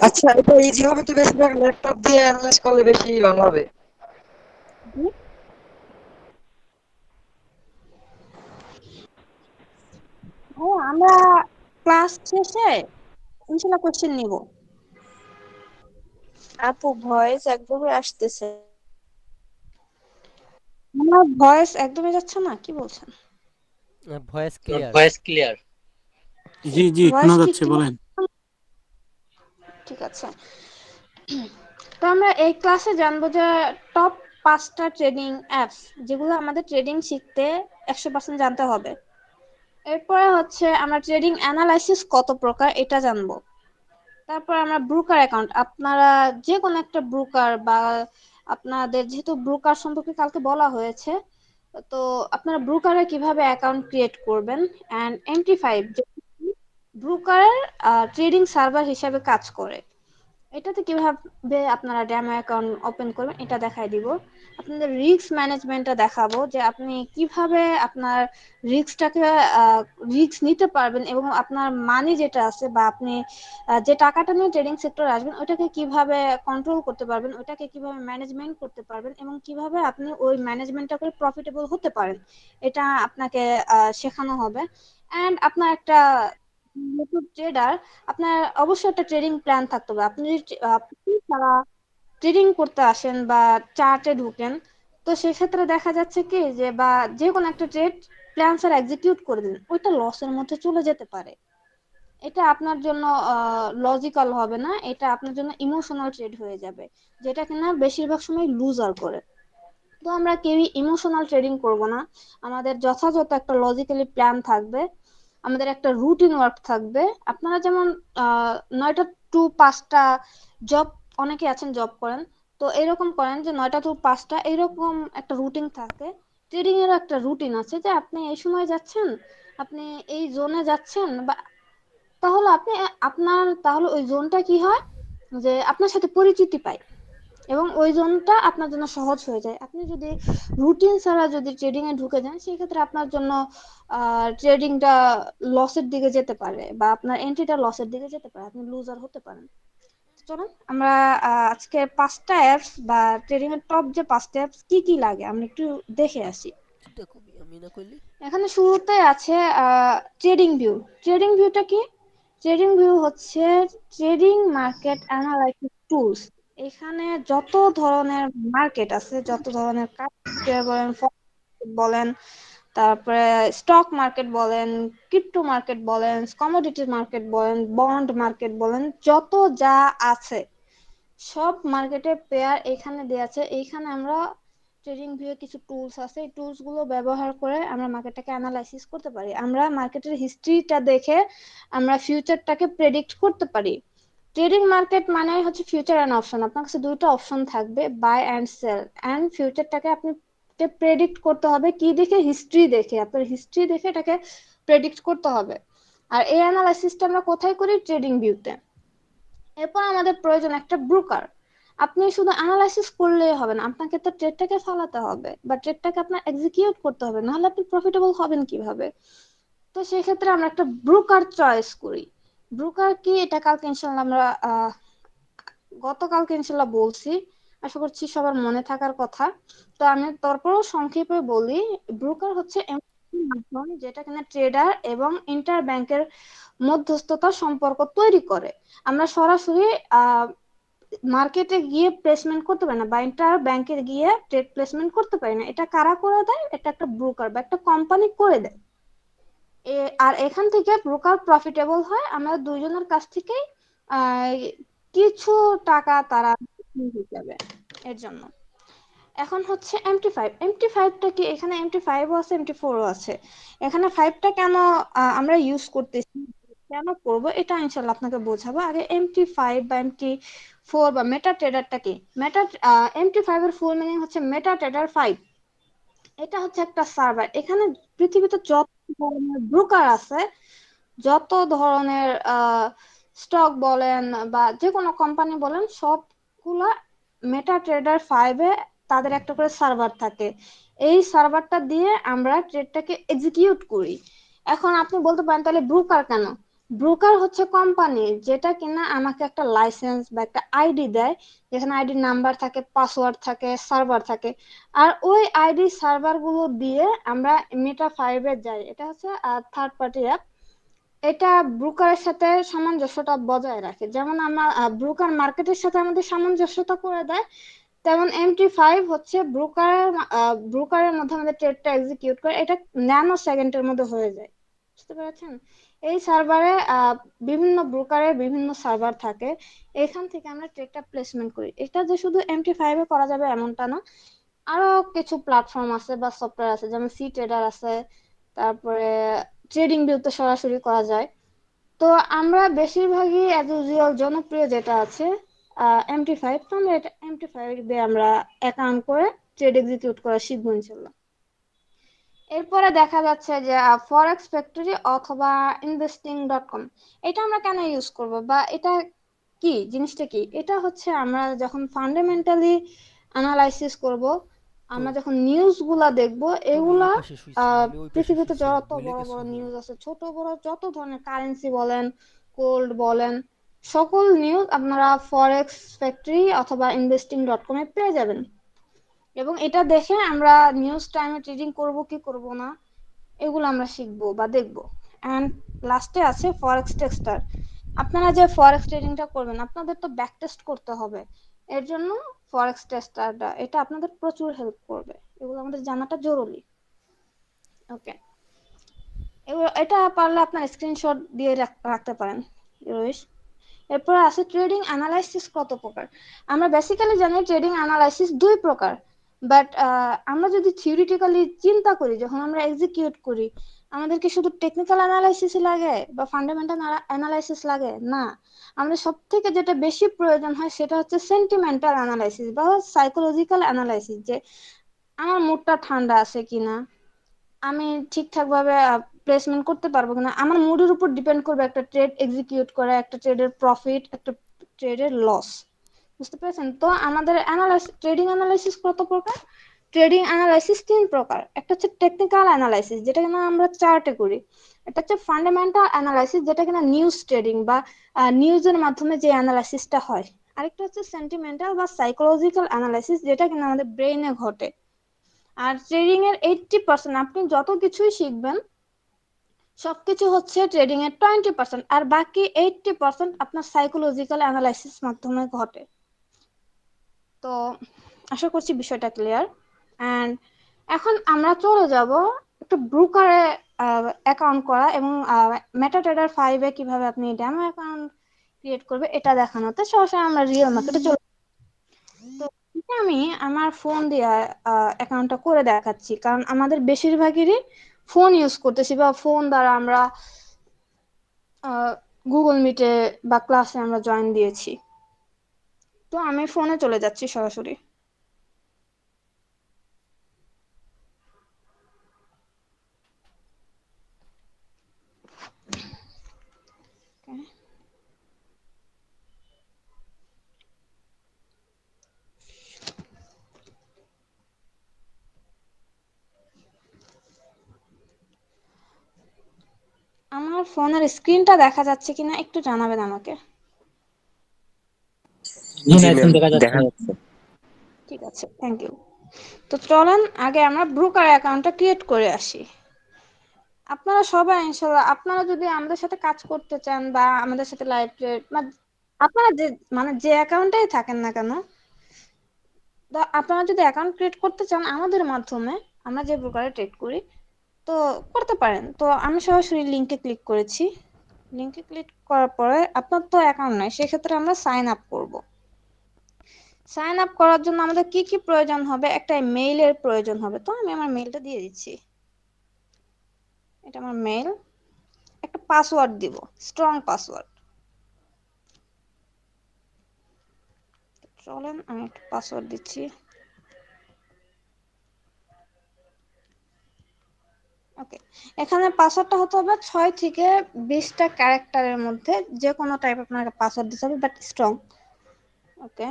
আচ্ছা, এটা ইজি হবে তো বেশিরভাগ ল্যাপটপ দিয়ে অ্যানালাইজ করলে বেশি ভালো হবে। আমরা ক্লাস শেষে ইনশাল্লাহ কোশ্চেন নিব। আপু ভয়েস একদমই আসতেছে। আমার ভয়েস একদমই যাচ্ছে না, কি বলছেন? Voice clear. Voice clear. জি জি, ভয়েস শোনা কি যাচ্ছে, clear? বলেন। ঠিক আছে। তো আমরা এই ক্লাসে জানবো যে টপ 5টা ট্রেডিং অ্যাপস যেগুলো আমাদের ট্রেডিং শিখতে 100% জানতে হবে। এরপরে হচ্ছে আমরা ট্রেডিং অ্যানালাইসিস কত প্রকার এটা জানবো। তারপর আমরা ব্রোকার অ্যাকাউন্ট, আপনারা যে কোনো একটা ব্রোকার বা আপনাদের যেহেতু ব্রোকার সম্পর্কে কালকে বলা হয়েছে, তো আপনারা ব্রোকারে কিভাবে অ্যাকাউন্ট ক্রিয়েট করবেন, এন্ড MT5 ব্রোকারের ট্রেডিং সার্ভার হিসাবে কাজ করে, এটাতে কিভাবে আপনারা ডেমো অ্যাকাউন্ট ওপেন করবেন এটা দেখাই দিব। আপনাদের রিস্ক ম্যানেজমেন্টটা দেখাবো যে আপনি কিভাবে আপনার রিস্কটাকে রিস্ক নিতে পারবেন এবং আপনার মানি যেটা আছে বা আপনি যে টাকাটা নিয়ে ট্রেডিং সেক্টরে আসবেন ওটাকে কিভাবে কন্ট্রোল করতে পারবেন, ওটাকে কিভাবে ম্যানেজমেন্ট করতে পারবেন এবং কিভাবে আপনি ওই ম্যানেজমেন্টটা করে প্রফিটেবল হতে পারেন, এটা আপনাকে শেখানো হবে। এন্ড আপনার একটা নতুন ট্রেডার, আপনার অবশ্যই একটা ট্রেডিং প্ল্যান থাকতে হবে। আপনি যদি আপনি যারা ট্রেডিং করতে আসেন বা চার্টে ঢুকেন, তো সেক্ষেত্রে দেখা যাচ্ছে কি যে বা যে কোনো একটা ট্রেড প্ল্যান স্যার এক্সিকিউট করে দিন, ওইটা লসের মধ্যে চলে যেতে পারে। এটা আপনার জন্য লজিক্যাল হবে না, এটা আপনার জন্য ইমোশনাল ট্রেড হয়ে যাবে, যেটা কিনা বেশিরভাগ সময় লুজার করে। তো আমরা কেউই ইমোশনাল ট্রেডিং করব না, আমাদের যথাযথ একটা লজিক্যালি প্ল্যান থাকবে, আমাদের একটা রুটিন ওয়ার্ক থাকবে। আপনারা যেমন 9টা to 5টা জব, অনেকে আছেন জব করেন, তো এরকম করেন যে 9টা to 5টা এরকম একটা রুটিন থাকে। ট্রেডিং এরও একটা রুটিন আছে যে আপনি এই সময় যাচ্ছেন, আপনি এই জোনে যাচ্ছেন, বা তাহলে আপনি আপনার তাহলে ওই জোনটা কি হয় যে আপনার সাথে পরিচিতি পায় এবং ওই জোনটা আপনার জন্য সহজ হয়ে যায়। আপনি যদি রুটিন ছাড়া যদি ট্রেডিং এ ঢুকে যান সেক্ষেত্রে আপনার জন্য ট্রেডিংটা লসের দিকে যেতে পারে বা আপনার এন্ট্রিটা লসের দিকে যেতে পারে, আপনি লুজার হতে পারেন। তো চলুন আমরা আজকে 5টা অ্যাপস বা ট্রেডিং এর টপ যে 5টা অ্যাপস কি কি লাগে আমরা একটু দেখে আসি। এটা খুবই আমি না কইলি। এখানে শুরুতে আছে ট্রেডিং ভিউ। ট্রেডিং ভিউটা কি? ট্রেডিং ভিউ হচ্ছে ট্রেডিং মার্কেট অ্যানালাইসিস টুলস। এখানে যত ধরনের মার্কেট আছে, যত ধরনের শেয়ার বলেন, বলেন, তারপরে স্টক মার্কেট বলেন, ক্রিপ্টো মার্কেট বলেন, কমোডিটি মার্কেট বলেন, বন্ড মার্কেট বলেন, যত যা আছে সব মার্কেটের পেয়ার এখানে দেয়া আছে। এইখানে আমরা ট্রেডিং ভিউ কিছু টুলস আছে, এই টুলস গুলো ব্যবহার করে আমরা মার্কেটটাকে অ্যানালাইসিস করতে পারি। আমরা মার্কেটের হিস্ট্রিটা দেখে আমরা ফিউচারটাকে প্রেডিক্ট করতে পারি। ট্রেডিং মার্কেট মানে হচ্ছে ফিউচার এন্ড অপশন, আপনার কাছে দুইটা অপশন থাকবে, বাই এন্ড সেল। এন্ড ফিউচারটাকে আপনি প্রেডিক্ট করতে হবে কি দেখে? হিস্ট্রি দেখে, আপনার হিস্ট্রি দেখে এটাকে প্রেডিক্ট করতে হবে। আর এই অ্যানালাইসিসটা আমরা কোথায় করি? ট্রেডিং ভিউতে। এরপর আমাদের প্রয়োজন একটা ব্রোকার। আপনি শুধু অ্যানালাইসিস করলেই হবে না, আপনাকে তো ট্রেডটাকে চালাতে হবে বা ট্রেডটাকে আপনার এক্সিকিউট করতে হবে, নাহলে আপনি প্রফিটেবল হবেন কিভাবে? তো সেক্ষেত্রে আমরা একটা ব্রোকার চয়েস করি। ব্রোকার কি এটা কালকে ইনশাল্লাহ আমরা গতকালকে ইনশাল্লাহ বলছি, আশা করছি সবার মনে থাকার কথা। তো আমি তারপরেও সংক্ষেপে বলি, ব্রোকার হচ্ছে এমন একটি মাধ্যম যেটা কিনা ট্রেডার এবং ইন্টার ব্যাংকের মধ্যস্থতা সম্পর্ক তৈরি করে। আমরা সরাসরি আহ মার্কেটে গিয়ে প্লেসমেন্ট করতে পারি না বা ইন্টার ব্যাংকে গিয়ে ট্রেড প্লেসমেন্ট করতে পারি না, এটা কারা করে দেয়? এটা একটা ব্রোকার বা একটা কোম্পানি করে দেয়। আর এখান থেকে ব্রোকার প্রফিটেবল হয়, আমরা দুইজনের কাছ থেকেই আহ, কিছু টাকা তারা হিসাবে এর জন্য। এখন হচ্ছে MT5। MT5টা কি? এখানে MT5ও আছে, MT4ও আছে। এখানে 5টা কেন আমরা ইউজ করতেছি, কেন করব, এটা ইনশাল্লাহ আপনাকে বোঝাবো। আগে MT5 বা MT4 বা মেটা ট্রেডারটা কি? মেটা MT5 এর ফুল মিনিং হচ্ছে মেটা ট্রেডার 5। এটা হচ্ছে একটা সার্ভার, এখানে পৃথিবীতে যত ধরনের ব্রোকার আছে, যত ধরনের স্টক বলেন বা যে কোনো কোম্পানি বলেন, সবগুলা মেটা ট্রেডার 5-এ তাদের একটা করে সার্ভার থাকে। এই সার্ভারটা দিয়ে আমরা ট্রেডটাকে এক্সিকিউট করি। এখন আপনি বলতে পারেন তাহলে ব্রোকার কেন? ব্রোকার হচ্ছে কোম্পানি যেটা কিনা আমাকে একটা লাইসেন্স বা একটা আইডি দেয়, যেখানে আইডি নাম্বার থাকে, পাসওয়ার্ড থাকে, সার্ভার থাকে। আর ওই আইডি সার্ভার গুলো দিয়ে আমরা মেটা 5-এ যাই। এটা হচ্ছে থার্ড পার্টি অ্যাপ। এটা ব্রোকারের সাথে সামঞ্জস্যতা বজায় রাখে। যেমন আমার ব্রোকার মার্কেটের সাথে আমাদের সামঞ্জস্যতা করে দেয়, তেমন MT5 হচ্ছে ব্রোকারের মধ্যে আমাদের ট্রেডটা এক্সিকিউট করে। এটা ন্যানো সেকেন্ডের মধ্যে হয়ে যায়। বুঝতে পেরেছেন? এই সার্ভারে বিভিন্ন ব্রোকারের বিভিন্ন সার্ভার থাকে, এখান থেকে আমরা ট্রেডটা প্লেসমেন্ট করি। এটা যে শুধু MT5-এ করা যাবে এমনটা না, আরো কিছু প্ল্যাটফর্ম আছে বা সফটওয়্যার আছে, যেমন সি ট্রেডার আছে, তারপরে ট্রেডিং ভিউতে সরাসরি করা যায়। তো আমরা বেশিরভাগই অ্যাজ ইউজুয়াল জনপ্রিয় যেটা আছে MT5, তো আমরা এটা MT5 দিয়ে আমরা অ্যাকাউন্ট করে ট্রেড এক্সিকিউট করা শিখবো ইনশাল্লাহ। এরপরে দেখা যাচ্ছে যে ফরেক্স ফ্যাক্টরি অথবা investing.com, এটা আমরা কেন ইউজ করব বা এটা কি জিনিসটা কি? এটা হচ্ছে আমরা যখন ফান্ডামেন্টালি অ্যানালাইসিস করব, তো আমরা যখন নিউজ গুলা দেখবো, তুমি এই এগুলা পাশে শুইছিলে, আমি ওই পাশে পৃথিবীতে শুইছিলাম, যত ভুলে বড় গেছো বড় হুম। নিউজ আছে, ছোট বড় যত ধরনের কারেন্সি বলেন, গোল্ড বলেন, সকল নিউজ আপনারা ফরেক্স ফ্যাক্টরি অথবা investing.com-এ পেয়ে যাবেন। এবং এটা দেখে আমরা নিউজ টাইমে ট্রেডিং করব কি করব না, এগুলো আমরা শিখবো বা দেখবো। এন্ড লাস্টে আছে ফরেক্স টেস্টার। আপনারা যে ফরেক্স ট্রেডিংটা করবেন, আপনাদের তো ব্যাক টেস্ট করতে হবে। এর জন্য ফরেক্স টেস্টারটা এটা আপনাদের প্রচুর হেল্প করবে। এগুলো আমাদের জানাটা জরুরি। ওকে, এটা পারলে আপনার স্ক্রিনশট দিয়ে রাখতে পারেন রোহিশ। এরপর আছে ট্রেডিং অ্যানালাইসিস কত প্রকার। আমরা বেসিক্যালি জানি ট্রেডিং অ্যানালাইসিস দুই প্রকার, বাট আমরা যদি থিওরিটিক্যালি চিন্তা করি, যখন আমরা এক্সিকিউট করি, আমাদের কি শুধু টেকনিক্যাল অ্যানালাইসিস লাগে বা ফান্ডামেন্টাল অ্যানালাইসিস লাগে? না, আমাদের সব থেকে যেটা বেশি প্রয়োজন হয় সেটা হচ্ছে সেন্টিমেন্টাল অ্যানালাইসিস বা সাইকোলজিক্যাল অ্যানালাইসিস, যে আমার মুডটা ঠান্ডা আছে কিনা, আমি ঠিকঠাক ভাবে প্লেসমেন্ট করতে পারবো কিনা, আমার মুডের উপর ডিপেন্ড করবে একটা ট্রেড এক্সিকিউট করা, একটা ট্রেডের প্রফিট, একটা ট্রেডের লস। বুঝতে পেরেছেন? তো আমাদের ট্রেডিং অ্যানালাইসিস কত প্রকার? ট্রেডিং অ্যানালাইসিস তিন প্রকার। একটা হচ্ছে টেকনিক্যাল অ্যানালাইসিস, যেটা কিনা আমরা চার্টে করি। একটা হচ্ছে ফান্ডামেন্টাল অ্যানালাইসিস, যেটা কিনা নিউজ ট্রেডিং বা নিউজের মাধ্যমে যে অ্যানালাইসিসটা হয়। আরেকটা হচ্ছে সেন্টিমেন্টাল বা সাইকোলজিক্যাল অ্যানালাইসিস, যেটা কিনা আমাদের ব্রেইনে ঘটে। আর ট্রেডিং এর 80% আপনি যত কিছুই শিখবেন, সবকিছু হচ্ছে ট্রেডিং এর 20%, আর বাকি 80% আপনার সাইকোলজিক্যাল অ্যানালাইসিস মাধ্যমে ঘটে। তো আশা করছি বিষয়টা ক্লিয়ার। এন্ড এখন আমরা চলে যাব একটু ব্রোকারে অ্যাকাউন্ট করা এবং মেটাট্রেডার 5-এ কিভাবে আপনি ডেমো অ্যাকাউন্ট ক্রিয়েট করবে এটা দেখানোতে। সরাসরি আমরা রিয়েল মার্কেটে চলে। তো এটা আমি আমার ফোন দিয়ে অ্যাকাউন্টটা করে দেখাচ্ছি, কারণ আমাদের বেশিরভাগেরই ফোন ইউজ করতেছি বা ফোন দ্বারা আমরা গুগল মিটে বা ক্লাসে আমরা জয়েন দিয়েছি। তো আমি ফোনে চলে যাচ্ছি সরাসরি। Okay. আমার ফোনের স্ক্রিনটা দেখা যাচ্ছে কিনা একটু জানাবেন আমাকে। জি জি না, এখন ম্যাম, দেখা যাচ্ছে। দেখা যাচ্ছে। ঠিক আছে, থ্যাংক ইউ। তো চলেন আগে আমরা ব্রোকার অ্যাকাউন্টটা ক্রিয়েট করে আসি। আপনারা সবাই ইনশাল্লাহ, আপনারা যদি আমাদের সাথে কাজ করতে চান বা আমাদের সাথে লাইভ ট্রেড, আপনারা যে যে অ্যাকাউন্টেই থাকেন না কেন, আপনারা যদি অ্যাকাউন্ট ক্রিয়েট করতে চান আমাদের মাধ্যমে, আমরা যে ব্রোকারে ট্রেড করি, তো করতে পারেন। তো আমি সরাসরি লিংকে ক্লিক করেছি। লিংকে ক্লিক করার পরে আপনার তো অ্যাকাউন্ট নাই, সেক্ষেত্রে আমরা সাইন আপ করব। সাইন আপ করার জন্য আমাদের কি কি প্রয়োজন হবে? একটা মেইলের প্রয়োজন হবে। তো আমি আমার মেইলটা দিয়ে দিচ্ছি। এটা আমার মেইল। একটা পাসওয়ার্ড দিব, স্ট্রং পাসওয়ার্ড। চলেন আমি একটা পাসওয়ার্ড দিচ্ছি। ওকে, এখানে পাসওয়ার্ডটা হতে হবে 6 থেকে 20টা ক্যারেক্টারের মধ্যে, যে কোনো টাইপ আপনাকে পাসওয়ার্ড দিতে হবে, বাট স্ট্রং। ওকে,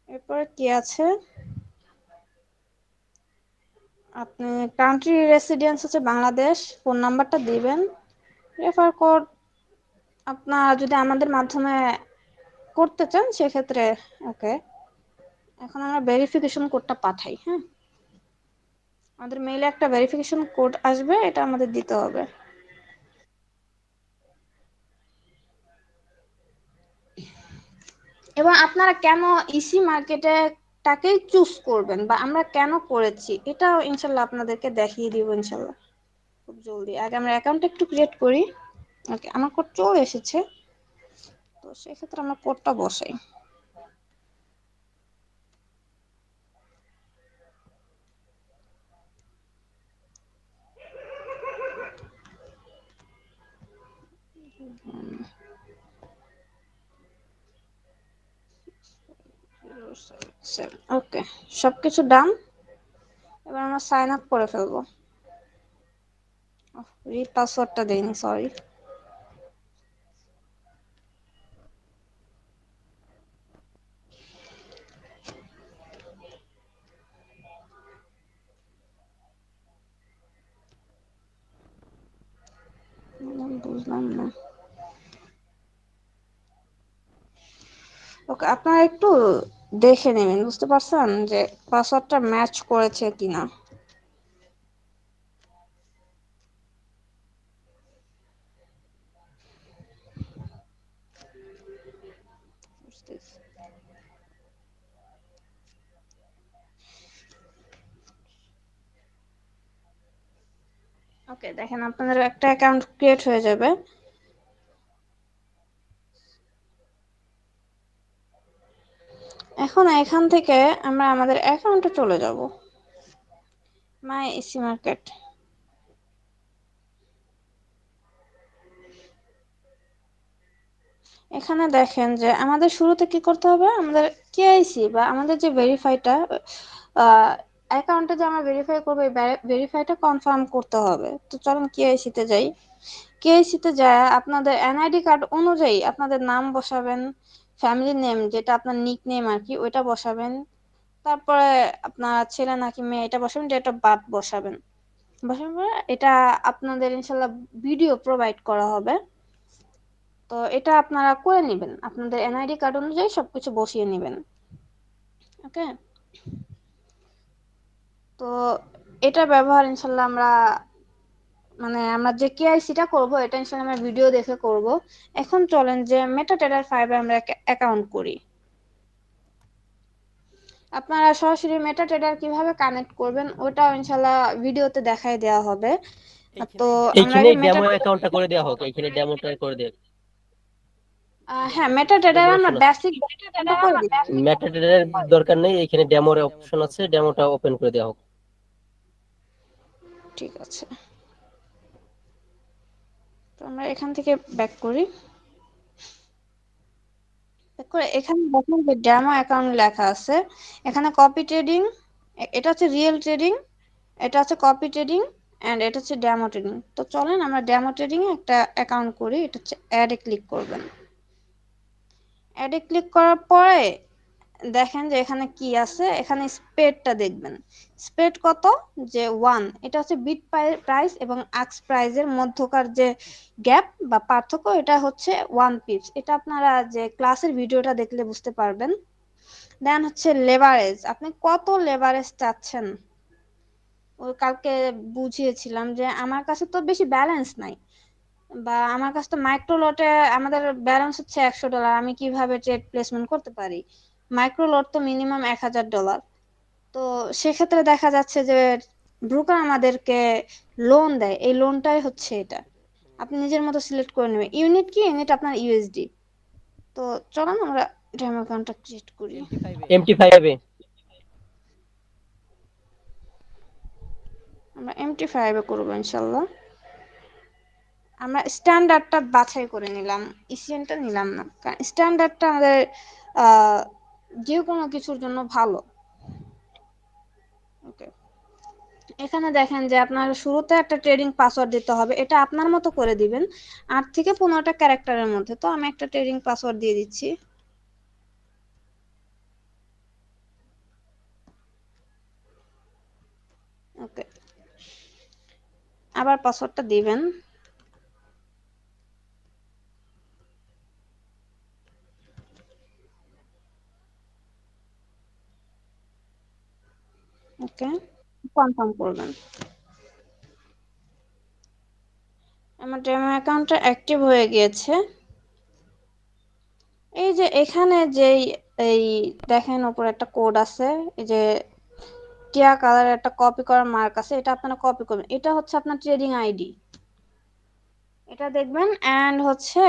এরপরে কি আছে? আপনি কান্ট্রি রেসিডেন্স হচ্ছে বাংলাদেশ, ফোন নাম্বারটা দিবেন। রেফার কোড আপনারা যদি আমাদের মাধ্যমে করতে চান সেক্ষেত্রে ওকে। এখন আমরা ভেরিফিকেশন কোডটা পাঠাই। হ্যাঁ, আমাদের মেইলে একটা ভেরিফিকেশন কোড আসবে, এটা আমাদের দিতে হবে। এবং আপনারা কেন ইসি মার্কেটে টাকেই চুজ করবেন বা আমরা কেন করেছি এটাও ইনশাল্লাহ আপনাদেরকে দেখিয়ে দিব ইনশাল্লাহ খুব জলদি। আগে আমরা অ্যাকাউন্ট একটু ক্রিয়েট করি। ওকে, আমার কোড চলে এসেছে, তো সেক্ষেত্রে আমরা কোডটা বসাই। ওকে, সবকিছু ডান। এবার আমরা সাইন আপ করে ফেলবো। পাসওয়ার্ডটা দেইনি, সরি। বুঝলাম না। ওকে, আপনারা একটু দেখে নেবেন, বুঝতে পারছেন যে পাসওয়ার্ডটা ম্যাচ করেছে কিনা। ওকে, দেখেন আপনাদের একটা অ্যাকাউন্ট ক্রিয়েট হয়ে যাবে। এখন এখান থেকে আমরা আমাদের অ্যাকাউন্টে চলে যাব, মাই ইসি মার্কেট। এখানে দেখেন যে আমাদের শুরুতে কি করতে হবে, আমাদের কেআইসি বা আমাদের যে ভেরিফাইটা অ্যাকাউন্টে যে আমরা ভেরিফাই করবো, এই ভেরিফাইটা কনফার্ম করতে হবে। তো চলুন কেআইসি তে যাই। কেআইসি তে যায় আপনাদের এনআইডি কার্ড অনুযায়ী আপনাদের নাম বসাবেন, ফ্যামিলি নেম যেটা আপনার নিক নেম আর কি ওইটা বসাবেন, তারপরে আপনার ছেলে নাকি মেয়ে এটা বসাবেন, ডেট অফ বার্থ বসাবেন। বসানোর পরে এটা আপনাদের ইনশাল্লাহ ভিডিও প্রোভাইড করা হবে। তো এটা আপনারা করে নেবেন, আপনাদের এনআইডি কার্ড অনুযায়ী সবকিছু বসিয়ে নেবেন। ওকে, তো এটা ব্যবহার ইনশাল্লাহ আমরা আমরা যে কেআইসিটা করব এটা ইনশাল্লাহ আমরা ভিডিও দেখে করব। এখন চলেন যে মেটাডেটার ফাইলে আমরা অ্যাকাউন্ট করি। আপনারা সরাসরি মেটাডেটার কিভাবে কানেক্ট করবেন ওটাও ইনশাল্লাহ ভিডিওতে দেখাই দেওয়া হবে। তো আমরা এইখানে আগে ডেমো অ্যাকাউন্টটা করে দেওয়া হোক, এইখানে ডেমোটা করে দেয়। হ্যাঁ, মেটাডেটার ডেমোর আমরা অপশন আছে, বেসিক করে দিচ্ছি। মেটাডেটার দরকার নেই, এখানে ডেমোর অপশন আছে, ডেমোটা ওপেন করে দেওয়া হোক। ঠিক আছে, তো আমরা এখান থেকে ব্যাক করি। করে এখানে দেখুন যে ডেমো অ্যাকাউন্ট লেখা আছে, এখানে কপি ট্রেডিং, এটা হচ্ছে রিয়েল ট্রেডিং, এটা হচ্ছে কপি ট্রেডিং, এন্ড এটা হচ্ছে ডেমো ট্রেডিং। তো চলেন আমরা ডেমো ট্রেডিং এ একটা অ্যাকাউন্ট করি। এটা হচ্ছে অ্যাডে ক্লিক করবেন। অ্যাডে ক্লিক করার পরে দেখেন যে এখানে কি আছে, এখানে স্প্রেডটা দেখবেন। স্প্রেড কত, যে 1, এটা হচ্ছে বিট প্রাইস এবং আক্স প্রাইসের মধ্যকার যে গ্যাপ বা পার্থক্য, এটা হচ্ছে 1 পিপস। এটা আপনারা যে ক্লাসের ভিডিওটা দেখলে বুঝতে পারবেন। দেন হচ্ছে লেভারেজ, আপনি কত লেভারেজ চাচ্ছেন। ওই কালকে বুঝিয়েছিলাম যে আমার কাছে তো বেশি ব্যালেন্স নাই, বা আমার কাছে তো মাইক্রো লটে আমাদের ব্যালেন্স হচ্ছে $100, আমি কিভাবে ট্রেড প্লেসমেন্ট করতে পারি। মাইক্রো লট তো মিনিমাম $1000। তো সেক্ষেত্রে দেখা যাচ্ছে যে ব্রোকার আমাদেরকে লোন দেয়, এই লোনটাই হচ্ছে এটা। আপনি নিজের মতো সিলেক্ট করে নেবেন। ইউনিট কি, ইউনিট আপনার ইউএসডি। তো চলুন আমরা ডেমো অ্যাকাউন্টটা ক্রিয়েট করি। MT5 এ আমরা MT5 এ করবো ইনশাল্লাহ। আমরা স্ট্যান্ডার্ডটা বাছাই করে নিলাম, ইসিএনটা নিলাম না, কারণ স্ট্যান্ডার্ডটা আমাদের আহ যে কোনো কিছুর জন্য ভালো। ওকে, এখানে দেখেন যে আপনার শুরুতে একটা ট্রেডিং পাসওয়ার্ড দিতে হবে, এটা আপনার মতো করে দিবেন, 8 থেকে 15টা ক্যারেক্টারের মধ্যে। তো আমি একটা ট্রেডিং পাসওয়ার্ড দিয়ে দিচ্ছি। ওকে, আবার পাসওয়ার্ডটা দিবেন। ওকে, কনফার্ম করবেন। আমার ডেমো অ্যাকাউন্টটা অ্যাক্টিভ হয়ে গিয়েছে। এই যে এখানে যেই এই দেখেন উপরে একটা কোড আছে, এই যে টিয়া কালারের একটা কপি করার মার্ক আছে, এটা আপনারা কপি করবেন। এটা হচ্ছে আপনার ট্রেডিং আইডি, এটা দেখবেন। এন্ড হচ্ছে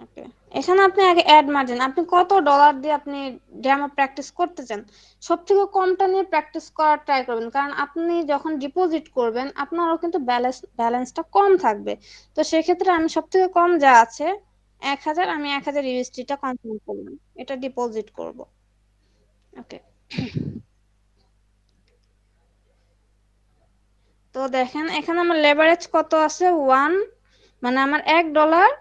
ওকে, এখানে আপনি আগে অ্যাড মার্জিন, আপনি কত ডলার দিয়ে আপনি ডেমো প্র্যাকটিস করতে চান, সব থেকে কমটা নিয়ে প্র্যাকটিস করার ট্রাই করবেন, কারণ আপনি যখন ডিপোজিট করবেন আপনারও কিন্তু ব্যালেন্সটা কম থাকবে। তো সেক্ষেত্রে আমি সব থেকে কম যা আছে 1000, আমি 1000 ইউএসডিটা কনফার্ম করলাম, এটা ডিপোজিট করব। ওকে, তো দেখেন এখানে আমার লেভারেজ কত আছে, 1, মানে আমার $1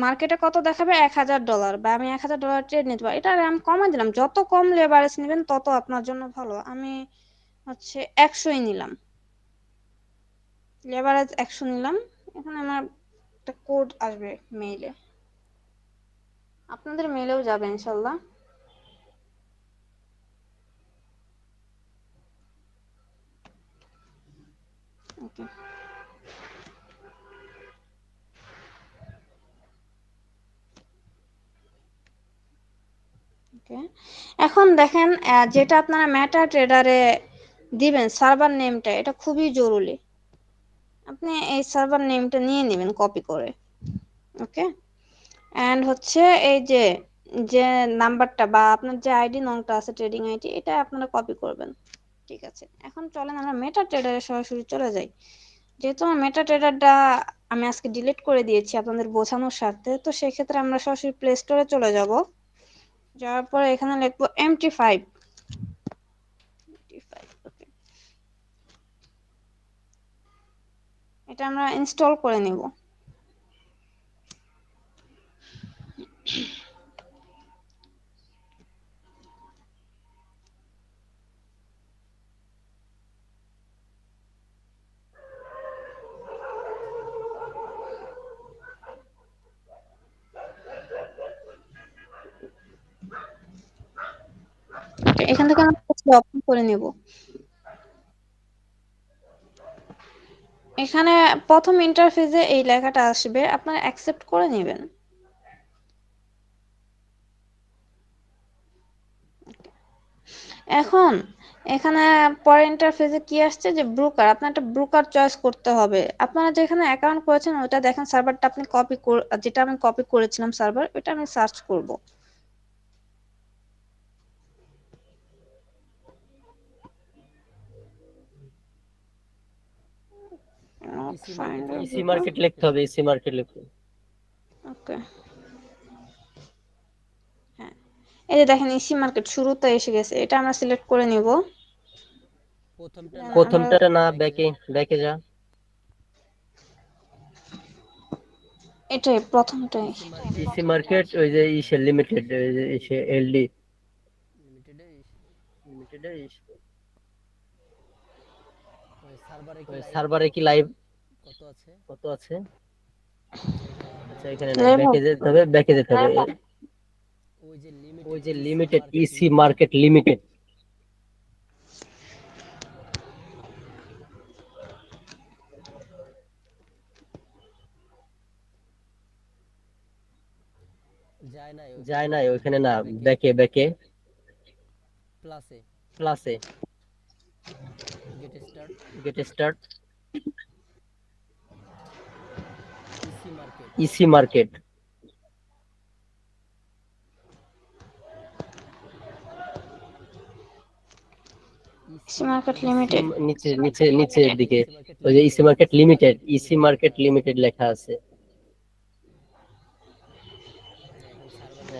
মার্কেটে কত দেখাবে, $1000, বা আমি $1000 ট্রেড নিতে পারি। এটা আমি কমাই দিলাম, যত কম লেভারেজ নেবেন তত আপনার জন্য ভালো। আমি হচ্ছে 100ই নিলাম, লেভারেজ 100 নিলাম। এখানে আমার একটা কোড আসবে মেইলে, আপনাদের মেইলেও যাবে ইনশাল্লাহ। ওকে, ওকে, এখন দেখেন যেটা আপনারা মেটা ট্রেডারে দিবেন সার্ভার নেমটা, এটা খুবই জরুরি। আপনি এই সার্ভার নেমটা নিয়ে নেবেন কপি করে। ওকে, এন্ড হচ্ছে এই যে যে নাম্বারটা বা আপনার যে আইডি নংটা আছে ট্রেডিং আইডি, এটা আপনারা কপি করবেন। ঠিক আছে, এখন চলেন আমরা মেটা ট্রেডারে সরাসরি চলে যাই। যেহেতু আমার মেটা ট্রেডারটা আমি আজকে ডিলিট করে দিয়েছি আপনাদের বোঝানোর স্বার্থে, তো সেক্ষেত্রে আমরা সরাসরি প্লে স্টোরে চলে যাব। যাওয়ার পরে এখানে লিখবো MT5। ওকে, এটা আমরা ইনস্টল করে নিব। এখান থেকে আমরা অপশন করে নিব। এখানে প্রথম ইন্টারফেসে এই লেখাটা আসবে, আপনারা অ্যাকসেপ্ট করে নেবেন। এখন এখানে পরের ইন্টারফেসে কি আসছে, যে ব্রোকার, আপনার একটা ব্রোকার চয়েস করতে হবে। আপনারা যেখানে অ্যাকাউন্ট করেছেন ওটা দেখেন, সার্ভারটা আপনি যেটা আমি কপি করেছিলাম সার্ভার, ওটা আমি সার্চ করব। Not EC ফাইন্ডেবল। মার্কেট লিখতে হবে, ইসি মার্কেট লিখতে হবে। ওকে, হ্যাঁ, এই যে দেখেন ইসি মার্কেট শুরুতে এসে গেছে, এটা আমরা সিলেক্ট করে নিব। আমরা প্রথমটা না, ব্যাকে ব্যাকে যা। এটাই প্রথমটাই। ইসি মার্কেট ওই যে ইসে লিমিটেড, ওই যে ইসে এলডি লিমিটেড, ওই সার্ভারে কি লাইভ কত আছে? আচ্ছা এখানে নাই, লেভেল ব্যাকে যেতে হবে, ব্যাকে যেতে হবে। ওই যে লিমিটেড, ইসি মার্কেট লিমিটেড। যায় নাই ওইখানে না, ব্যাকে ব্যাকে প্লাসে get start EC market. EC market EC limited. নিচে নিচে নিচের দিকে ওই যে EC market limited, EC market limited লেখা আছে।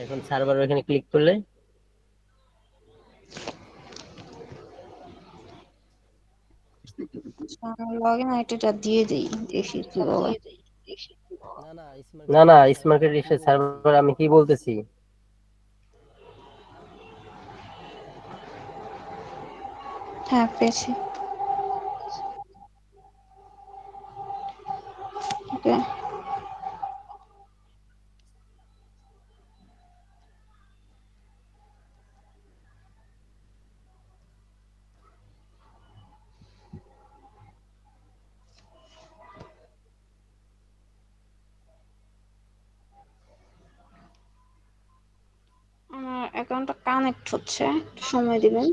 এখন সার্ভার ওখানে ক্লিক করলে লগইন আইডিটা দিয়ে দেই, দেখি কি বলে। না না, ইসি মার্কেট সার্ভার আমি কি বলতেছি। হ্যাঁ, পেয়েছি। ওকে, অ্যাকাউন্টটা কানেক্ট হচ্ছে, একটু সময় দিবেন।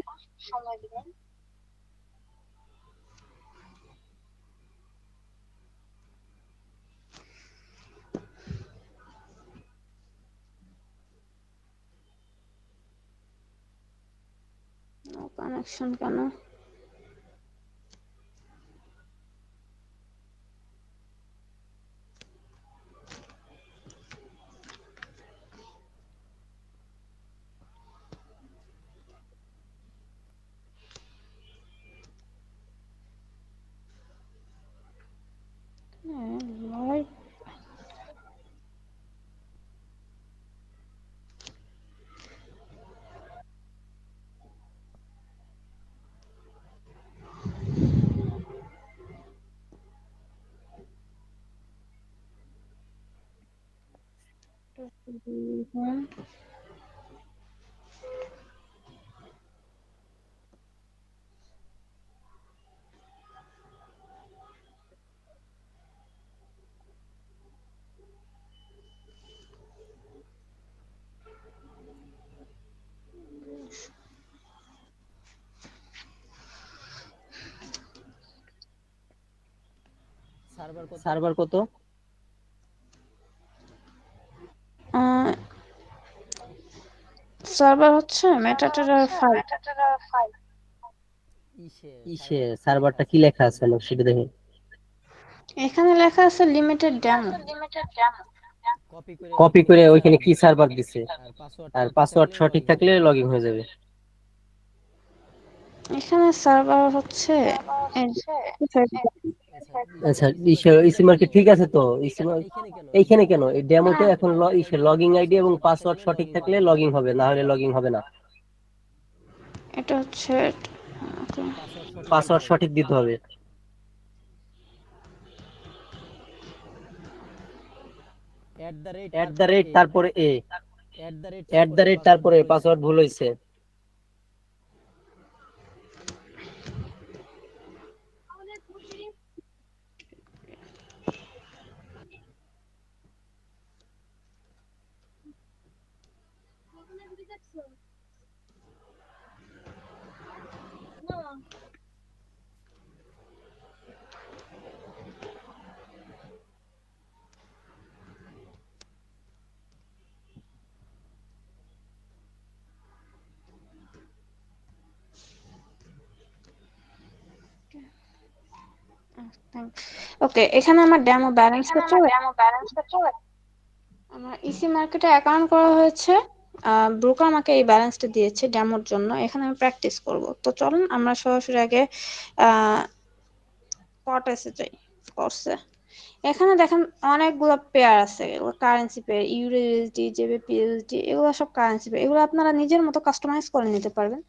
নো কানেকশন কেন? লাইভ সার্ভার কত? সার্ভার হচ্ছে মেটাডেটার ফাইল। সার্ভারটা কি লেখা আছে আমার সেটা দেখে। এখানে লেখা আছে লিমিটেড ডেমো। কপি করে ওইখানে কি সার্ভার দিছে, আর পাসওয়ার্ড সঠিক থাকলে লগ ইন হয়ে যাবে। এখানে সার্ভার হচ্ছে আচ্ছা, ইসি মার্কেট ঠিক আছে তো। এইখানে কেন এই ডেমোতে এখন লগইন আইডি এবং পাসওয়ার্ড সঠিক থাকলে লগ ইন হবে, না হলে লগ ইন হবে না। এটা হচ্ছে পাসওয়ার্ড সঠিক দিতে হবে। তারপরে এ, তারপরে পাসওয়ার্ড ভুল হয়েছে। ওকে, এখানে আমার ডেমো ব্যালেন্সটা চলে। আমার ইসি মার্কেটে অ্যাকাউন্ট করা হয়েছে। ব্রোকার আমাকে এই ব্যালেন্সটা দিয়েছে ডেমোর জন্য। এখানে আমি প্র্যাকটিস করব। তো চলুন আমরা সরাসরি আগে কর্টেসে যাই। কর্সে এখানে দেখেন অনেকগুলো পেয়ার আছে, এগুলো currency pair, euro USD, JBP USD, এগুলো সব কারেন্সি পেয়ার। এগুলো আপনারা নিজের মতো কাস্টমাইজ করে নিতে পারবেন।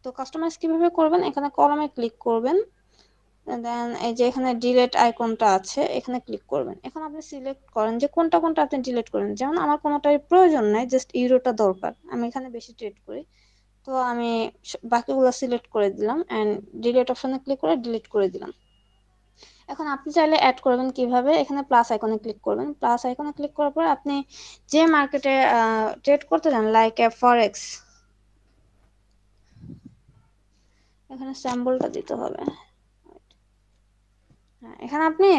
তো কাস্টমাইজ কিভাবে করবেন? এখানে কলমে ক্লিক করবেন, দেন এই যে এখানে ডিলিট আইকনটা আছে, এখানে ক্লিক করবেন। এখন আপনি সিলেক্ট করেন যে কোনটা কোনটা আপনি ডিলিট করেন। যেমন আমার কোনোটার প্রয়োজন নাই, জাস্ট ইউরোটা দরকার, আমি এখানে বেশি ট্রেড করি। তো আমি বাকিগুলো সিলেক্ট করে দিলাম এন্ড ডিলিট অপশনে ক্লিক করে ডিলিট করে দিলাম। এখন আপনি চাইলে অ্যাড করবেন কিভাবে? এখানে প্লাস আইকনে ক্লিক করবেন। প্লাস আইকনে ক্লিক করার পর আপনি যে মার্কেটে ট্রেড করতে চান, লাইক এ ফরেক্স, এখানে স্যাম্বলটা দিতে হবে। হ্যাঁ, এখানে আপনি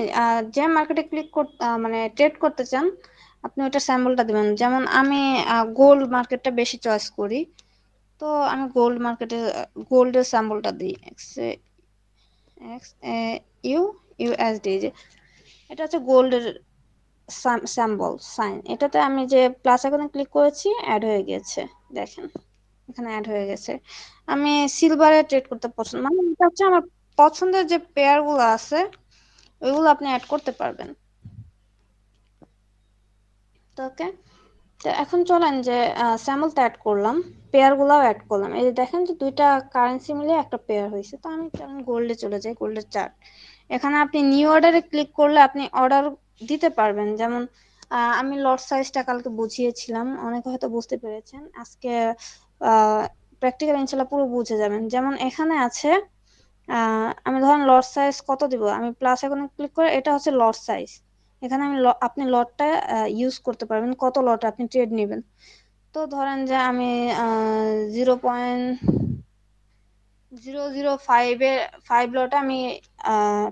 যে মার্কেটে মানে ট্রেড করতে চান, আপনি ওটা স্যাম্বলটা দিবেন। যেমন আমি গোল্ড মার্কেটটা বেশি চয়েস করি, তো আমি গোল্ড মার্কেটে গোল্ডের স্যাম্বলটা দিই। এক্স ইউ ইউএসডি, যে এটা হচ্ছে গোল্ডের স্যাম্বল সাইন। এটাতে আমি যে প্লাস আইকনে ক্লিক করেছি, অ্যাড হয়ে গেছে। দেখেন এখানে অ্যাড হয়ে গেছে। আমি সিলভারে ট্রেড করতে পছন্দ, মানে এটা হচ্ছে আমার পছন্দের যে পেয়ার গুলো আছে ওইগুলো আপনি অ্যাড করতে পারবেন। তো ওকে, তো এখন চলেন যে স্যাম্পল তো অ্যাড করলাম, পেয়ার গুলাও অ্যাড করলাম। এই যে দেখেন যে দুইটা কারেন্সি মিলে একটা পেয়ার হয়েছে। তো আমি চলেন গোল্ডে চলে যাই, গোল্ডের চার্ট। এখানে আপনি নিউ অর্ডারে ক্লিক করলে আপনি অর্ডার দিতে পারবেন। যেমন আমি লট সাইজটা কালকে বুঝিয়েছিলাম, অনেকে হয়তো বুঝতে পেরেছেন। আজকে প্র্যাকটিক্যাল ইনশাল্লাহ পুরো বুঝে যাবেন। যেমন এখানে আছে আমি ধরেন লট সাইজ কত দিব, আমি প্লাস আইকনে ক্লিক করে, এটা হচ্ছে লট সাইজ। এখানে আপনি লটটা ইউজ করতে পারবেন, কত লট আপনি ট্রেড নেবেন। তো ধরেন যে আমি 0.005 লটে আমি